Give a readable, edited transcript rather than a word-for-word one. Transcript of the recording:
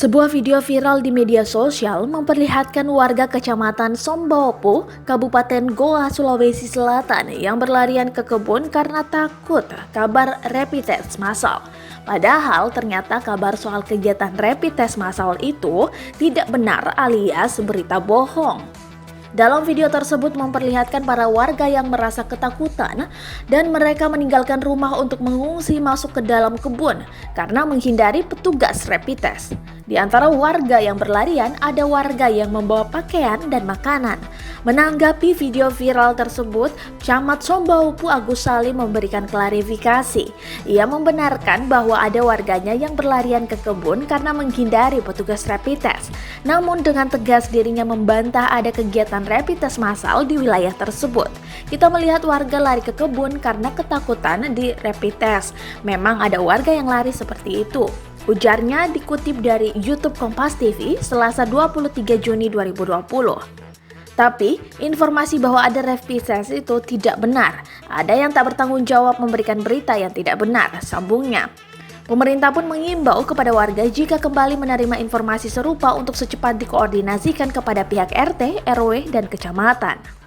Sebuah video viral di media sosial memperlihatkan warga Kecamatan Sombaopo, Kabupaten Goa, Sulawesi Selatan yang berlarian ke kebun karena takut kabar rapid test massal. Padahal ternyata kabar soal kegiatan rapid test massal itu tidak benar alias berita bohong. Dalam video tersebut memperlihatkan para warga yang merasa ketakutan dan mereka meninggalkan rumah untuk mengungsi masuk ke dalam kebun karena menghindari petugas rapid test. Di antara warga yang berlarian ada warga yang membawa pakaian dan makanan. Menanggapi video viral tersebut, Camat Sombaopo Agus Salim memberikan klarifikasi. Ia membenarkan bahwa ada warganya yang berlarian ke kebun karena menghindari petugas rapid test. Namun dengan tegas dirinya membantah ada kegiatan rapid test massal di wilayah tersebut. Kita melihat warga lari ke kebun karena ketakutan di rapid test. Memang ada warga yang lari seperti itu. Ujarnya dikutip dari YouTube Kompas TV Selasa 23 Juni 2020. Tapi, informasi bahwa ada rapid test itu tidak benar. Ada yang tak bertanggung jawab memberikan berita yang tidak benar, sambungnya. Pemerintah pun mengimbau kepada warga jika kembali menerima informasi serupa untuk secepat dikoordinasikan kepada pihak RT, RW, dan kecamatan.